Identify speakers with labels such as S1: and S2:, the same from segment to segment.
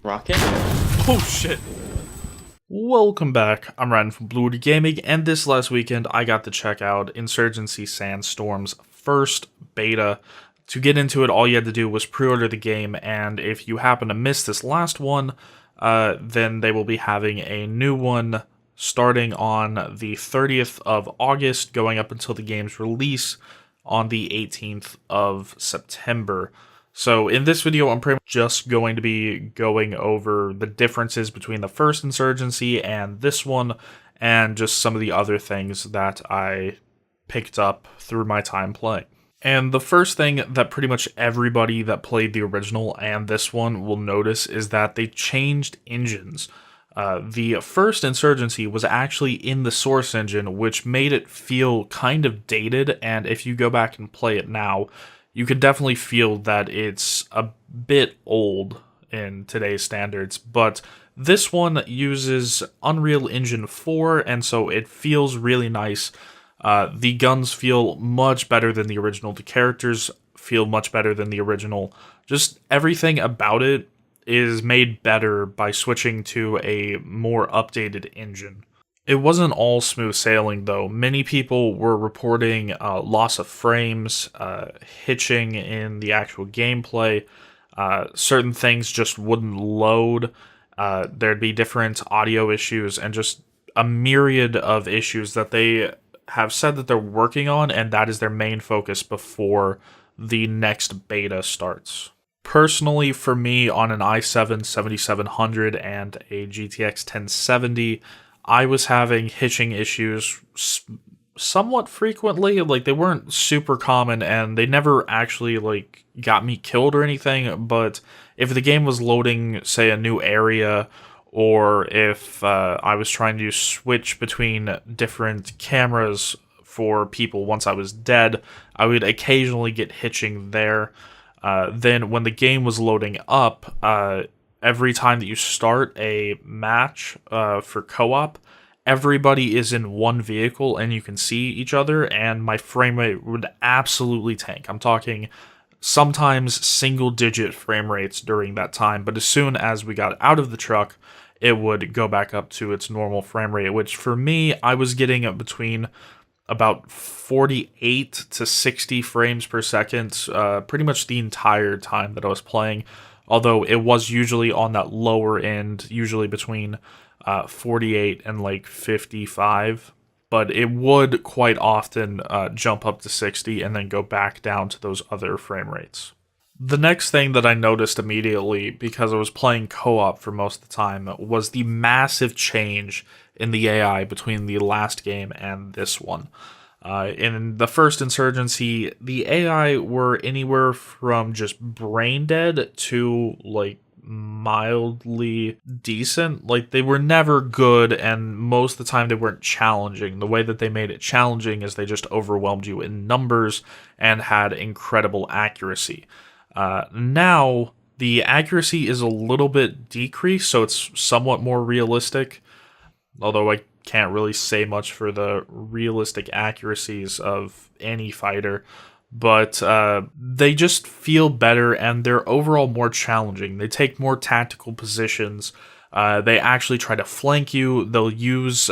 S1: Rocket?
S2: Oh shit. Welcome back. I'm Ryan from Blue Woody Gaming, and this last weekend I got to check out Insurgency Sandstorm's first beta. To get into it, all you had to do was pre-order the game, and if you happen to miss this last one, then they will be having a new one starting on the 30th of August, going up until the game's release on the 18th of September. So in this video, I'm pretty much just going to be going over the differences between the first Insurgency and this one, and just some of the other things that I picked up through my time playing. And the first thing that pretty much everybody that played the original and this one will notice is that they changed engines. The first Insurgency was actually in the Source engine, which made it feel kind of dated, and if you go back and play it now, you can definitely feel that it's a bit old in today's standards, but this one uses Unreal Engine 4, and so it feels really nice. The guns feel much better than the original. The characters feel much better than the original. Just everything about it is made better by switching to a more updated engine. It wasn't all smooth sailing, though. Many people were reporting loss of frames, hitching in the actual gameplay. Certain things just wouldn't load. There'd be different audio issues and just a myriad of issues that they have said that they're working on, and that is their main focus before the next beta starts. Personally, for me, on an i7 7700 and a GTX 1070, I was having hitching issues somewhat frequently. Like, they weren't super common, and they never actually, like, got me killed or anything, but if the game was loading, say, a new area, or if I was trying to switch between different cameras for people once I was dead, I would occasionally get hitching there. Then when the game was loading up, every time that you start a match for co-op, everybody is in one vehicle and you can see each other, and my frame rate would absolutely tank. I'm talking sometimes single-digit frame rates during that time, but as soon as we got out of the truck, it would go back up to its normal frame rate, which for me, I was getting between about 48 to 60 frames per second pretty much the entire time that I was playing, although it was usually on that lower end, usually between 48 and like 55, but it would quite often jump up to 60 and then go back down to those other frame rates. The next thing that I noticed immediately, because I was playing co-op for most of the time, was the massive change in the AI between the last game and this one. In the first Insurgency, the AI were anywhere from just brain dead to, like, mildly decent. Like, they were never good, and most of the time they weren't challenging. The way that they made it challenging is they just overwhelmed you in numbers and had incredible accuracy. Now, the accuracy is a little bit decreased, so it's somewhat more realistic, although I can't really say much for the realistic accuracies of any fighter, but they just feel better, and they're overall more challenging. They take more tactical positions. They actually try to flank you. They'll use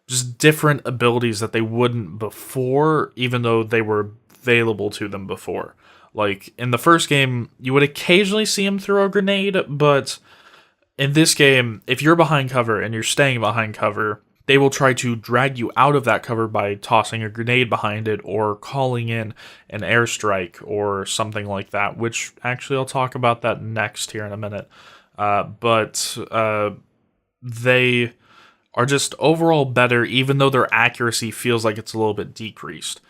S2: just different abilities that they wouldn't before, even though they were available to them before. Like, in the first game, you would occasionally see him throw a grenade, but in this game, if you're behind cover and you're staying behind cover, they will try to drag you out of that cover by tossing a grenade behind it or calling in an airstrike or something like that, which actually I'll talk about that next here in a minute. But they are just overall better, even though their accuracy feels like it's a little bit decreased.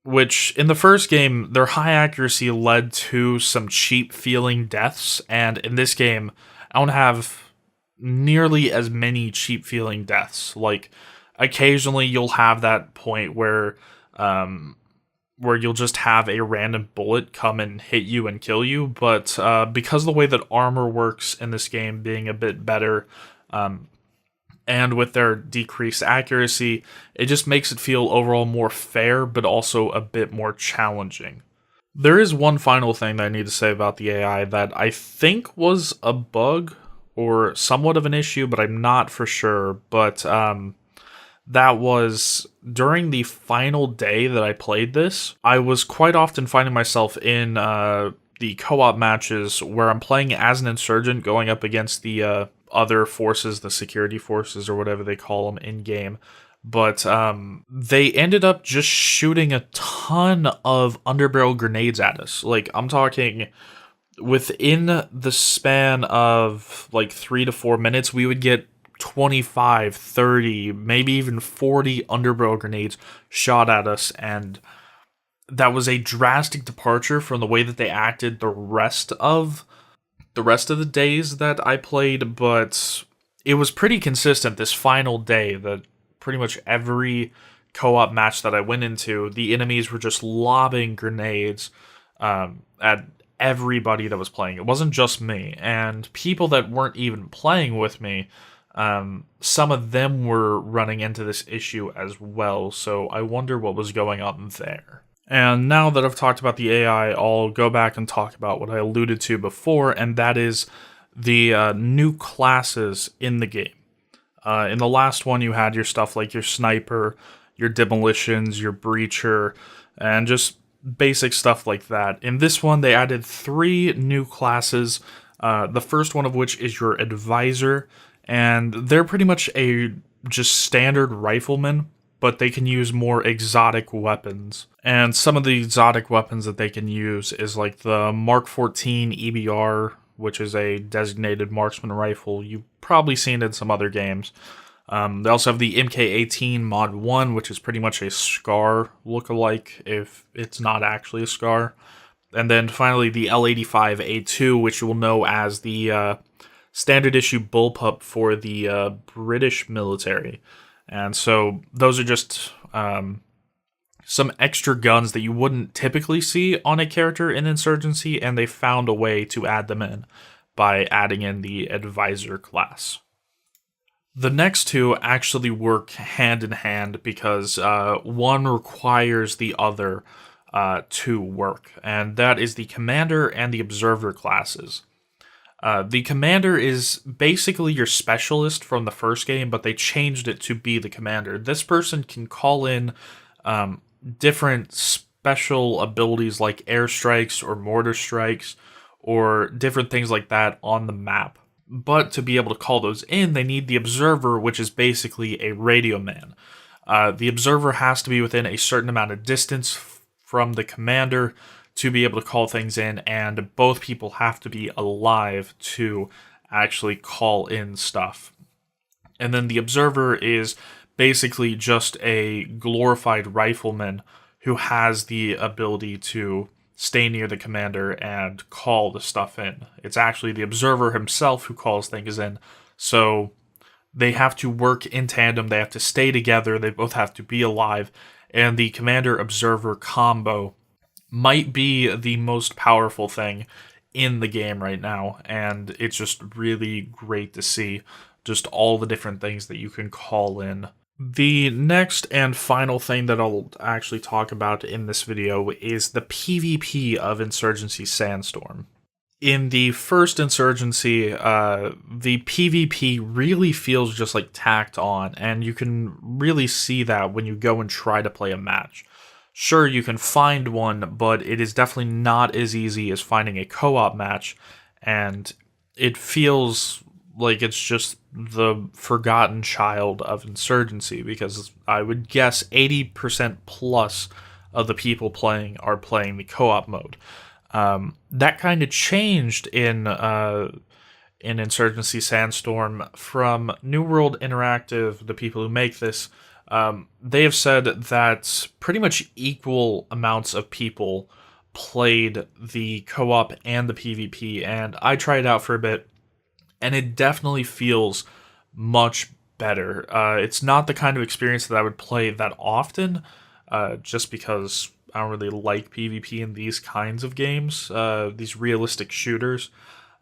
S2: Which, in the first game, their high accuracy led to some cheap-feeling deaths, and in this game, I don't have nearly as many cheap-feeling deaths. Like, occasionally you'll have that point where you'll just have a random bullet come and hit you and kill you, but because of the way that armor works in this game being a bit better, and with their decreased accuracy, it just makes it feel overall more fair, but also a bit more challenging. There is one final thing that I need to say about the AI that I think was a bug or somewhat of an issue, but I'm not for sure. But that was during the final day that I played this, I was quite often finding myself in the co-op matches where I'm playing as an insurgent going up against the other forces, the security forces or whatever they call them in game. But they ended up just shooting a ton of underbarrel grenades at us. Like, I'm talking within the span of like 3 to 4 minutes, we would get 25, 30, maybe even 40 underbarrel grenades shot at us, and that was a drastic departure from the way that they acted the rest of the days that I played, but it was pretty consistent this final day that pretty much every co-op match that I went into, the enemies were just lobbing grenades at everybody that was playing. It wasn't just me, and people that weren't even playing with me, some of them were running into this issue as well, so I wonder what was going on there. And now that I've talked about the AI, I'll go back and talk about what I alluded to before, and that is the new classes in the game. In the last one, you had your stuff like your sniper, your demolitions, your breacher, and just basic stuff like that. In this one, they added 3 new classes, the first one of which is your advisor, and they're pretty much a just standard rifleman, but they can use more exotic weapons. And some of the exotic weapons that they can use is like the Mark 14 EBR, which is a designated marksman rifle. You've probably seen it in some other games. They also have the MK18 Mod 1, which is pretty much a SCAR lookalike, if it's not actually a SCAR. And then finally the L85A2, which you will know as the standard issue bullpup for the British military. And so those are just some extra guns that you wouldn't typically see on a character in Insurgency, and they found a way to add them in by adding in the advisor class. The next 2 actually work hand in hand because one requires the other to work, and that is the commander and the observer classes. The commander is basically your specialist from the first game, but they changed it to be the commander. This person can call in different special abilities like airstrikes or mortar strikes or different things like that on the map. But to be able to call those in, they need the observer, which is basically a radio man. The observer has to be within a certain amount of distance from the commander to be able to call things in, and both people have to be alive to actually call in stuff. And then the observer is basically just a glorified rifleman who has the ability to stay near the commander and call the stuff in. It's actually the observer himself who calls things in, so they have to work in tandem, they have to stay together, they both have to be alive, and the commander-observer combo might be the most powerful thing in the game right now, and it's just really great to see just all the different things that you can call in. The next and final thing that I'll actually talk about in this video is the PvP of Insurgency Sandstorm. In the first Insurgency, the PvP really feels just like tacked on, and you can really see that when you go and try to play a match. Sure, you can find one, but it is definitely not as easy as finding a co-op match, and it feels like it's just the forgotten child of Insurgency, because I would guess 80% plus of the people playing are playing the co-op mode. That kind of changed in Insurgency Sandstorm from New World Interactive, the people who make this. They have said that pretty much equal amounts of people played the co-op and the PvP, and I tried it out for a bit, and it definitely feels much better. It's not the kind of experience that I would play that often, just because I don't really like PvP in these kinds of games, these realistic shooters,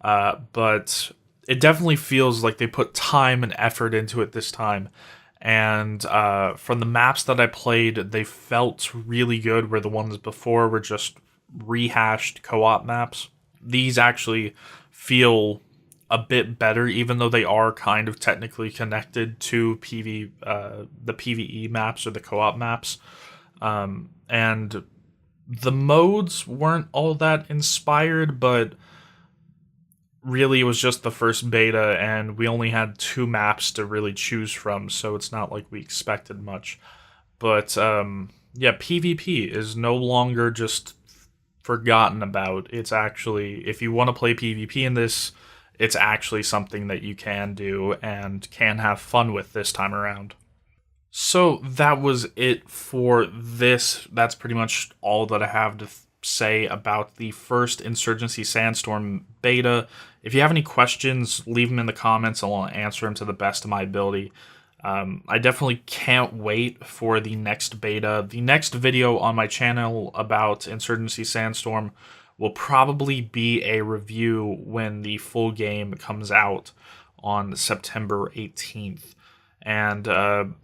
S2: but it definitely feels like they put time and effort into it this time. And from the maps that I played, they felt really good, where the ones before were just rehashed co-op maps. These actually feel a bit better, even though they are kind of technically connected to the PvE maps or the co-op maps. And the modes weren't all that inspired, but really it was just the first beta, and we only had 2 maps to really choose from, so it's not like we expected much. But yeah, PvP is no longer just forgotten about. It's actually, if you want to play PvP in this, it's actually something that you can do and can have fun with this time around. So that was it for this. That's pretty much all that I have to say about the first Insurgency Sandstorm beta. If you have any questions, leave them in the comments and I'll answer them to the best of my ability. I definitely can't wait for the next beta. The next video on my channel about Insurgency Sandstorm will probably be a review when the full game comes out on September 18th. And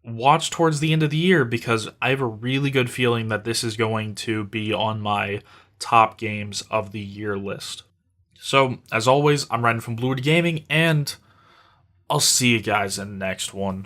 S2: watch towards the end of the year, because I have a really good feeling that this is going to be on my top games of the year list. So, as always, I'm Ryan from Blue Gaming, and I'll see you guys in the next one.